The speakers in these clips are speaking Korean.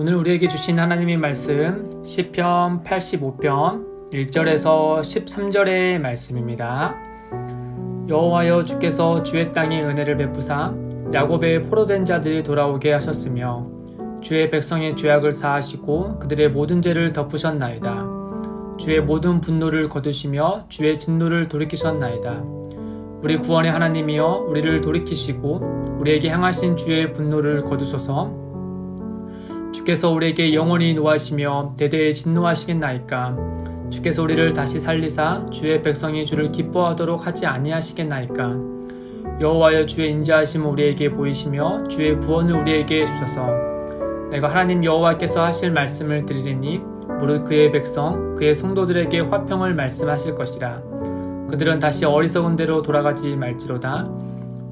오늘 우리에게 주신 하나님의 말씀 시편 85편 1절에서 13절의 말씀입니다. 여호와여, 주께서 주의 땅에 은혜를 베푸사 야곱의 포로된 자들이 돌아오게 하셨으며 주의 백성의 죄악을 사하시고 그들의 모든 죄를 덮으셨나이다. 주의 모든 분노를 거두시며 주의 진노를 돌이키셨나이다. 우리 구원의 하나님이여, 우리를 돌이키시고 우리에게 향하신 주의 분노를 거두소서. 주께서 우리에게 영원히 노하시며 대대에 진노하시겠나이까. 주께서 우리를 다시 살리사 주의 백성이 주를 기뻐하도록 하지 아니하시겠나이까. 여호와여, 주의 인자하심을 우리에게 보이시며 주의 구원을 우리에게 주소서. 내가 하나님 여호와께서 하실 말씀을 드리리니 무릇 그의 백성 그의 성도들에게 화평을 말씀하실 것이라. 그들은 다시 어리석은 대로 돌아가지 말지로다.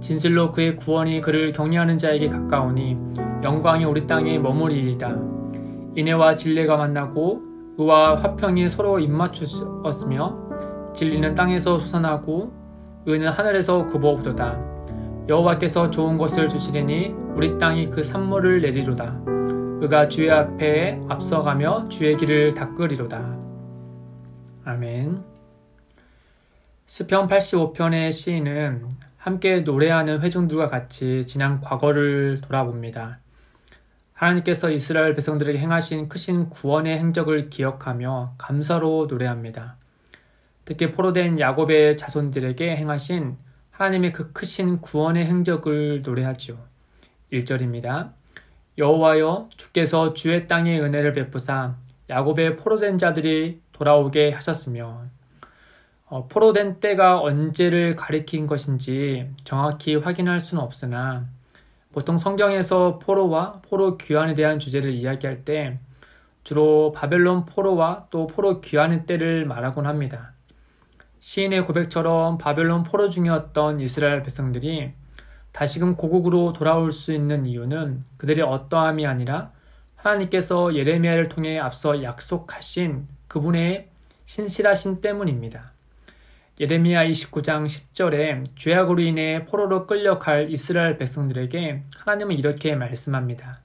진실로 그의 구원이 그를 경외하는 자에게 가까우니 영광이 우리 땅에 머무리리이다. 인애와 진리가 만나고 의와 화평이 서로 입맞추었으며 진리는 땅에서 솟아나고 의는 하늘에서 굽어오도다. 여호와께서 좋은 것을 주시리니 우리 땅이 그 산물을 내리로다. 의가 주의 앞에 앞서가며 주의 길을 닦으리로다. 아멘. 시편 85편의 시인은 함께 노래하는 회중들과 같이 지난 과거를 돌아봅니다. 하나님께서 이스라엘 백성들에게 행하신 크신 구원의 행적을 기억하며 감사로 노래합니다. 특히 포로된 야곱의 자손들에게 행하신 하나님의 그 크신 구원의 행적을 노래하죠. 1절입니다. 여호와여, 주께서 주의 땅에 은혜를 베푸사 야곱의 포로된 자들이 돌아오게 하셨으며, 포로된 때가 언제를 가리킨 것인지 정확히 확인할 수는 없으나 보통 성경에서 포로와 포로 귀환에 대한 주제를 이야기할 때 주로 바벨론 포로와 또 포로 귀환의 때를 말하곤 합니다. 시인의 고백처럼 바벨론 포로 중이었던 이스라엘 백성들이 다시금 고국으로 돌아올 수 있는 이유는 그들의 어떠함이 아니라 하나님께서 예레미야를 통해 앞서 약속하신 그분의 신실하심 때문입니다. 예레미야 29장 10절에 죄악으로 인해 포로로 끌려갈 이스라엘 백성들에게 하나님은 이렇게 말씀합니다.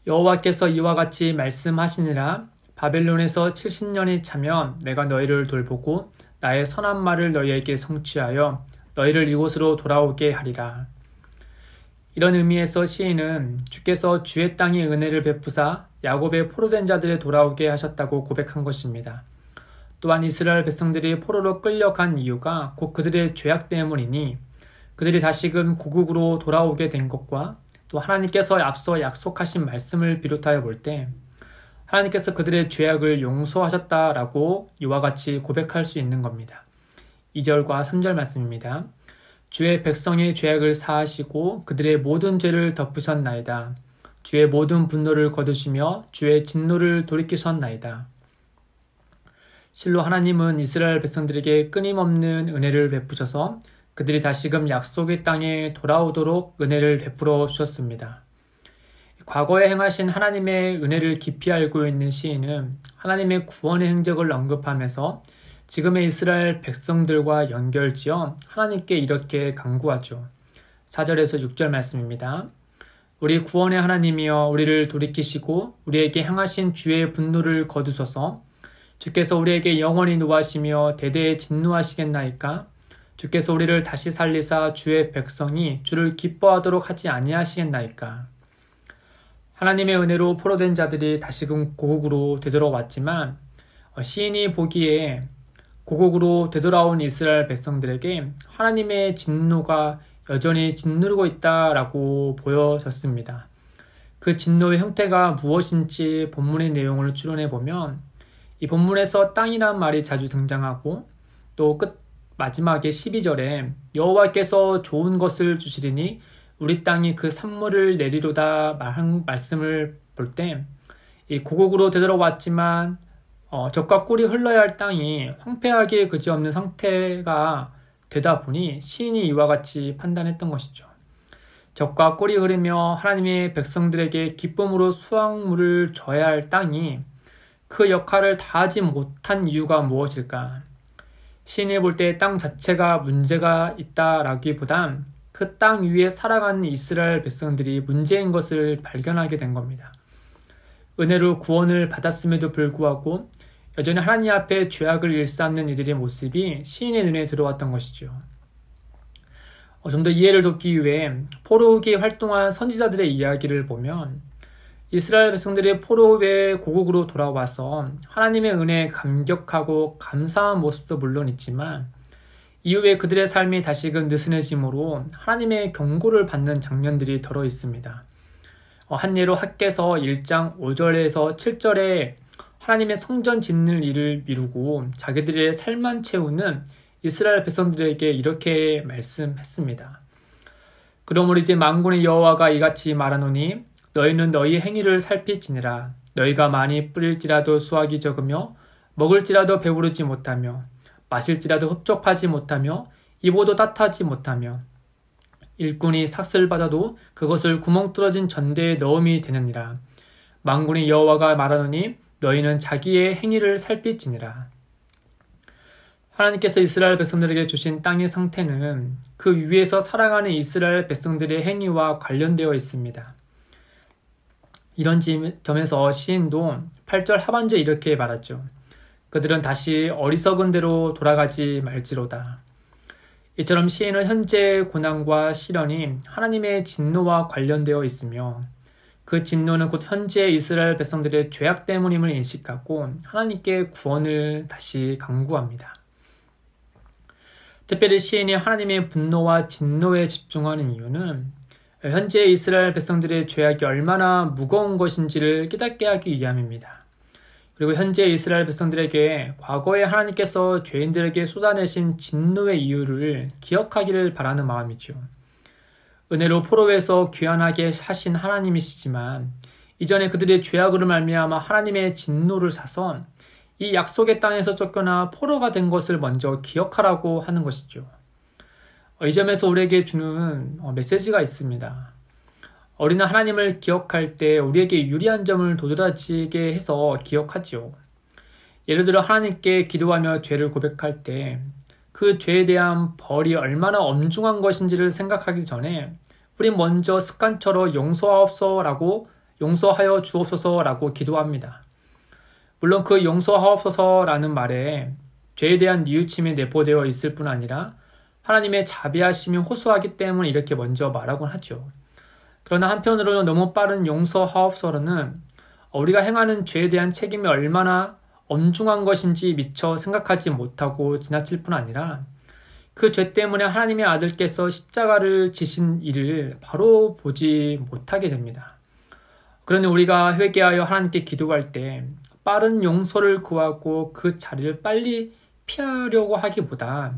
여호와께서 이와 같이 말씀하시니라. 바벨론에서 70년이 차면 내가 너희를 돌보고 나의 선한 말을 너희에게 성취하여 너희를 이곳으로 돌아오게 하리라. 이런 의미에서 시인은 주께서 주의 땅에 은혜를 베푸사 야곱의 포로된 자들이 돌아오게 하셨다고 고백한 것입니다. 또한 이스라엘 백성들이 포로로 끌려간 이유가 곧 그들의 죄악 때문이니 그들이 다시금 고국으로 돌아오게 된 것과 또 하나님께서 앞서 약속하신 말씀을 비롯하여 볼 때 하나님께서 그들의 죄악을 용서하셨다라고 이와 같이 고백할 수 있는 겁니다. 2절과 3절 말씀입니다. 주의 백성의 죄악을 사하시고 그들의 모든 죄를 덮으셨나이다. 주의 모든 분노를 거두시며 주의 진노를 돌이키셨나이다. 실로 하나님은 이스라엘 백성들에게 끊임없는 은혜를 베푸셔서 그들이 다시금 약속의 땅에 돌아오도록 은혜를 베풀어 주셨습니다. 과거에 행하신 하나님의 은혜를 깊이 알고 있는 시인은 하나님의 구원의 행적을 언급하면서 지금의 이스라엘 백성들과 연결지어 하나님께 이렇게 간구하죠. 4절에서 6절 말씀입니다. 우리 구원의 하나님이여, 우리를 돌이키시고 우리에게 향하신 주의 분노를 거두소서. 주께서 우리에게 영원히 노하시며 대대에 진노하시겠나이까. 주께서 우리를 다시 살리사 주의 백성이 주를 기뻐하도록 하지 아니하시겠나이까. 하나님의 은혜로 포로된 자들이 다시금 고국으로 되돌아왔지만 시인이 보기에 고국으로 되돌아온 이스라엘 백성들에게 하나님의 진노가 여전히 짓누르고 있다라고 보여졌습니다. 그 진노의 형태가 무엇인지 본문의 내용을 추론해 보면 이 본문에서 땅이란 말이 자주 등장하고 또 마지막에 12절에 여호와께서 좋은 것을 주시리니 우리 땅이 그 산물을 내리로다 말씀을 볼 때 이 고국으로 되돌아왔지만 젖과 꿀이 흘러야 할 땅이 황폐하게 그지없는 상태가 되다 보니 시인이 이와 같이 판단했던 것이죠. 젖과 꿀이 흐르며 하나님의 백성들에게 기쁨으로 수확물을 줘야 할 땅이 그 역할을 다하지 못한 이유가 무엇일까? 시인이 볼 때 땅 자체가 문제가 있다라기보단 그 땅 위에 살아가는 이스라엘 백성들이 문제인 것을 발견하게 된 겁니다. 은혜로 구원을 받았음에도 불구하고 여전히 하나님 앞에 죄악을 일삼는 이들의 모습이 시인의 눈에 들어왔던 것이죠. 좀 더 이해를 돕기 위해 포로기에 활동한 선지자들의 이야기를 보면 이스라엘 백성들이 포로의 고국으로 돌아와서 하나님의 은혜에 감격하고 감사한 모습도 물론 있지만 이후에 그들의 삶이 다시금 느슨해짐으로 하나님의 경고를 받는 장면들이 들어 있습니다. 한 예로 학개서 1장 5절에서 7절에 하나님의 성전 짓는 일을 미루고 자기들의 삶만 채우는 이스라엘 백성들에게 이렇게 말씀했습니다. 그러므로 이제 만군의 여호와가 이같이 말하노니 너희는 너희 행위를 살필지니라. 너희가 많이 뿌릴지라도 수확이 적으며 먹을지라도 배부르지 못하며 마실지라도 흡족하지 못하며 입어도 따뜻하지 못하며 일꾼이 삭슬 받아도 그것을 구멍 뚫어진 전대에 넣음이 되느니라. 만군의 여호와가 말하노니 너희는 자기의 행위를 살필지니라. 하나님께서 이스라엘 백성들에게 주신 땅의 상태는 그 위에서 살아가는 이스라엘 백성들의 행위와 관련되어 있습니다. 이런 점에서 시인도 8절 하반절에 이렇게 말하죠. 그들은 다시 어리석은 대로 돌아가지 말지로다. 이처럼 시인은 현재의 고난과 시련이 하나님의 진노와 관련되어 있으며 그 진노는 곧 현재의 이스라엘 백성들의 죄악 때문임을 인식하고 하나님께 구원을 다시 간구합니다. 특별히 시인이 하나님의 분노와 진노에 집중하는 이유는 현재 이스라엘 백성들의 죄악이 얼마나 무거운 것인지를 깨닫게 하기 위함입니다. 그리고 현재 이스라엘 백성들에게 과거에 하나님께서 죄인들에게 쏟아내신 진노의 이유를 기억하기를 바라는 마음이죠. 은혜로 포로에서 귀환하게 하신 하나님이시지만 이전에 그들의 죄악으로 말미암아 하나님의 진노를 사서 이 약속의 땅에서 쫓겨나 포로가 된 것을 먼저 기억하라고 하는 것이죠. 이 점에서 우리에게 주는 메시지가 있습니다. 우리는 하나님을 기억할 때 우리에게 유리한 점을 도드라지게 해서 기억하지요. 예를 들어 하나님께 기도하며 죄를 고백할 때 그 죄에 대한 벌이 얼마나 엄중한 것인지를 생각하기 전에 우린 먼저 습관처럼 용서하여 주옵소서라고 기도합니다. 물론 그 용서하옵소서라는 말에 죄에 대한 뉘우침이 내포되어 있을 뿐 아니라 하나님의 자비하심이 호소하기 때문에 이렇게 먼저 말하곤 하죠. 그러나 한편으로는 너무 빠른 용서하옵소서는 우리가 행하는 죄에 대한 책임이 얼마나 엄중한 것인지 미처 생각하지 못하고 지나칠 뿐 아니라 그 죄 때문에 하나님의 아들께서 십자가를 지신 일을 바로 보지 못하게 됩니다. 그러니 우리가 회개하여 하나님께 기도할 때 빠른 용서를 구하고 그 자리를 빨리 피하려고 하기보다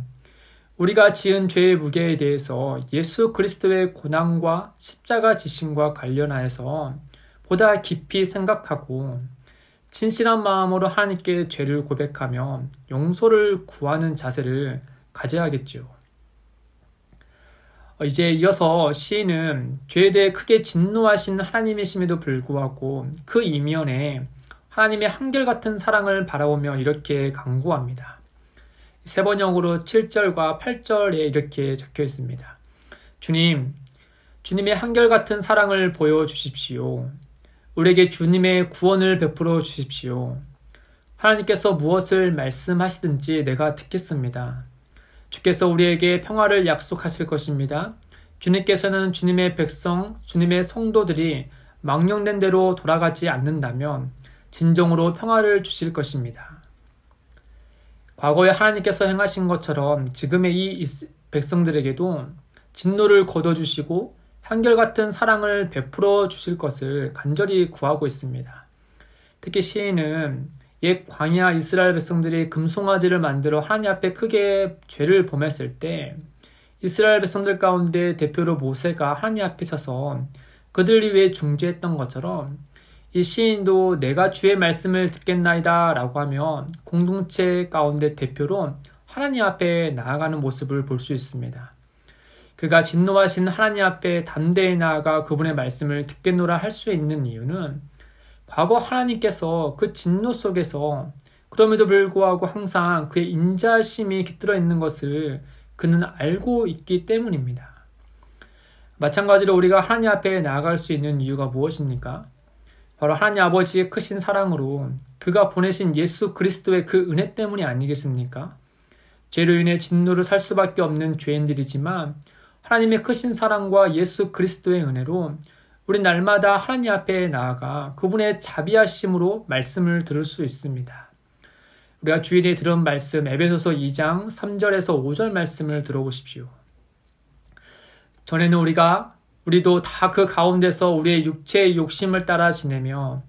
우리가 지은 죄의 무게에 대해서 예수 그리스도의 고난과 십자가 지심과 관련하여서 보다 깊이 생각하고 진실한 마음으로 하나님께 죄를 고백하며 용서를 구하는 자세를 가져야겠죠. 이제 이어서 시인은 죄에 대해 크게 진노하신 하나님이심에도 불구하고 그 이면에 하나님의 한결같은 사랑을 바라보며 이렇게 간구합니다. 세 번역으로 7절과 8절에 이렇게 적혀 있습니다. 주님의 한결같은 사랑을 보여주십시오. 우리에게 주님의 구원을 베풀어 주십시오. 하나님께서 무엇을 말씀하시든지 내가 듣겠습니다. 주께서 우리에게 평화를 약속하실 것입니다. 주님께서는 주님의 백성, 주님의 성도들이 망령된 대로 돌아가지 않는다면 진정으로 평화를 주실 것입니다. 과거에 하나님께서 행하신 것처럼 지금의 이 백성들에게도 진노를 거둬주시고 한결같은 사랑을 베풀어 주실 것을 간절히 구하고 있습니다. 특히 시인은 옛 광야 이스라엘 백성들이 금송아지를 만들어 하나님 앞에 크게 죄를 범했을 때 이스라엘 백성들 가운데 대표로 모세가 하나님 앞에 서서 그들을 위해 중재했던 것처럼 이 시인도 내가 주의 말씀을 듣겠나이다 라고 하며 공동체 가운데 대표로 하나님 앞에 나아가는 모습을 볼 수 있습니다. 그가 진노하신 하나님 앞에 담대히 나아가 그분의 말씀을 듣겠노라 할 수 있는 이유는 과거 하나님께서 그 진노 속에서 그럼에도 불구하고 항상 그의 인자심이 깃들어 있는 것을 그는 알고 있기 때문입니다. 마찬가지로 우리가 하나님 앞에 나아갈 수 있는 이유가 무엇입니까? 바로 하나님 아버지의 크신 사랑으로 그가 보내신 예수 그리스도의 그 은혜 때문이 아니겠습니까? 죄로 인해 진노를 살 수밖에 없는 죄인들이지만 하나님의 크신 사랑과 예수 그리스도의 은혜로 우리 날마다 하나님 앞에 나아가 그분의 자비하심으로 말씀을 들을 수 있습니다. 우리가 주일에 들은 말씀 에베소서 2장 3절에서 5절 말씀을 들어보십시오. 전에는 우리도 다 그 가운데서 우리의 육체의 욕심을 따라 지내며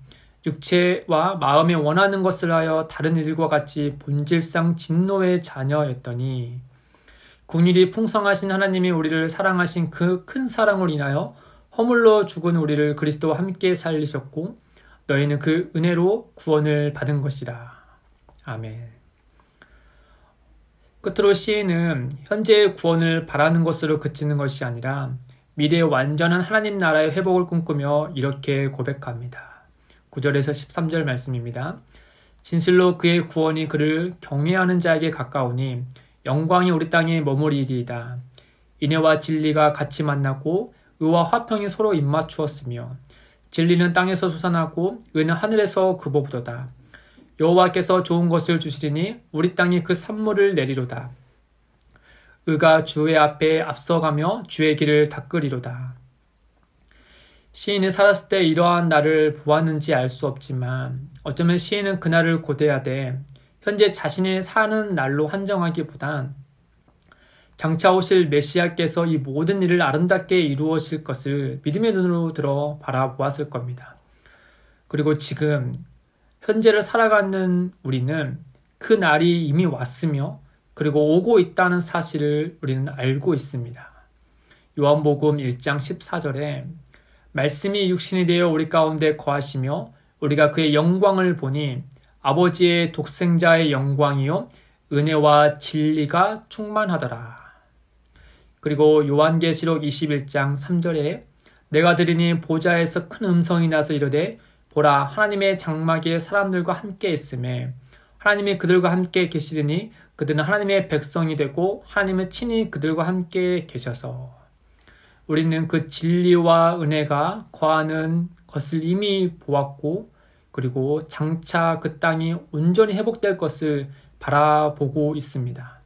육체와 마음에 원하는 것을 하여 다른 이들과 같이 본질상 진노의 자녀였더니 긍휼이 풍성하신 하나님이 우리를 사랑하신 그 큰 사랑으로 인하여 허물로 죽은 우리를 그리스도와 함께 살리셨고 너희는 그 은혜로 구원을 받은 것이라. 아멘. 끝으로 시인은 현재의 구원을 바라는 것으로 그치는 것이 아니라 미래의 완전한 하나님 나라의 회복을 꿈꾸며 이렇게 고백합니다. 9절에서 13절 말씀입니다. 진실로 그의 구원이 그를 경외하는 자에게 가까우니 영광이 우리 땅에 머무리리이다. 인애와 진리가 같이 만나고 의와 화평이 서로 입맞추었으며 진리는 땅에서 솟아나고 의는 하늘에서 굽어보도다. 여호와께서 좋은 것을 주시리니 우리 땅이 그 산물을 내리로다. 의가 주의 앞에 앞서가며 주의 길을 닦으리로다. 시인이 살았을 때 이러한 날을 보았는지 알 수 없지만 어쩌면 시인은 그날을 고대하되 현재 자신이 사는 날로 한정하기보단 장차 오실 메시아께서 이 모든 일을 아름답게 이루어질 것을 믿음의 눈으로 들어 바라보았을 겁니다. 그리고 지금 현재를 살아가는 우리는 그 날이 이미 왔으며 그리고 오고 있다는 사실을 우리는 알고 있습니다. 요한복음 1장 14절에 말씀이 육신이 되어 우리 가운데 거하시며 우리가 그의 영광을 보니 아버지의 독생자의 영광이요 은혜와 진리가 충만하더라. 그리고 요한계시록 21장 3절에 내가 들으니 보좌에서 큰 음성이 나서 이르되 보라 하나님의 장막에 사람들과 함께 있음에 하나님이 그들과 함께 계시리니 그들은 하나님의 백성이 되고 하나님은 친히 그들과 함께 계셔서 우리는 그 진리와 은혜가 거하는 것을 이미 보았고 그리고 장차 그 땅이 온전히 회복될 것을 바라보고 있습니다.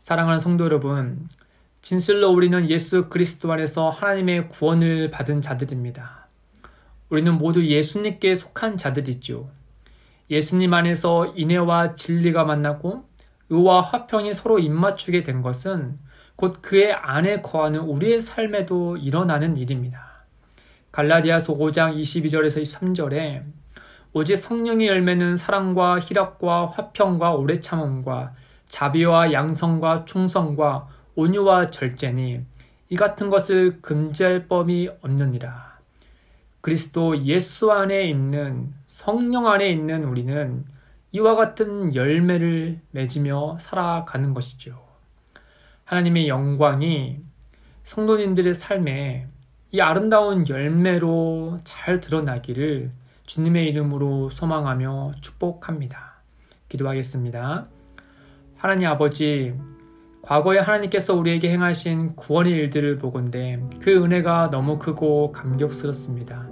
사랑하는 성도 여러분, 진실로 우리는 예수 그리스도 안에서 하나님의 구원을 받은 자들입니다. 우리는 모두 예수님께 속한 자들이죠. 예수님 안에서 인애와 진리가 만나고 의와 화평이 서로 입맞추게 된 것은 곧 그의 안에 거하는 우리의 삶에도 일어나는 일입니다. 갈라디아서 5장 22절에서 23절에 오직 성령의 열매는 사랑과 희락과 화평과 오래 참음과 자비와 양성과 충성과 온유와 절제니 이 같은 것을 금지할 법이 없느니라. 그리스도 예수 안에 있는 성령 안에 있는 우리는 이와 같은 열매를 맺으며 살아가는 것이죠. 하나님의 영광이 성도님들의 삶에 이 아름다운 열매로 잘 드러나기를 주님의 이름으로 소망하며 축복합니다. 기도하겠습니다. 하나님 아버지, 과거에 하나님께서 우리에게 행하신 구원의 일들을 보건대 그 은혜가 너무 크고 감격스럽습니다.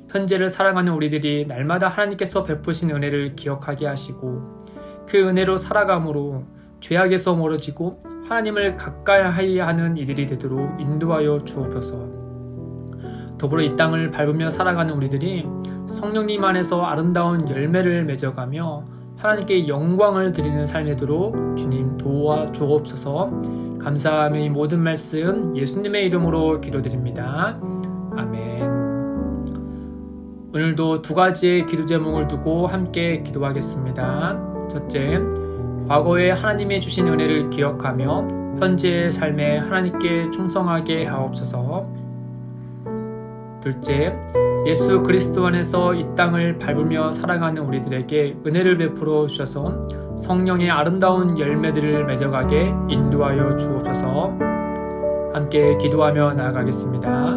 현재를 살아가는 우리들이 날마다 하나님께서 베푸신 은혜를 기억하게 하시고 그 은혜로 살아감으로 죄악에서 멀어지고 하나님을 가까이 하는 이들이 되도록 인도하여 주옵소서. 더불어 이 땅을 밟으며 살아가는 우리들이 성령님 안에서 아름다운 열매를 맺어가며 하나님께 영광을 드리는 삶이 되도록 주님 도와주옵소서. 감사하며 이 모든 말씀 예수님의 이름으로 기도드립니다. 아멘. 오늘도 두 가지의 기도 제목을 두고 함께 기도하겠습니다. 첫째, 과거에 하나님이 주신 은혜를 기억하며 현재의 삶에 하나님께 충성하게 하옵소서. 둘째, 예수 그리스도 안에서 이 땅을 밟으며 살아가는 우리들에게 은혜를 베풀어 주셔서 성령의 아름다운 열매들을 맺어가게 인도하여 주옵소서. 함께 기도하며 나아가겠습니다.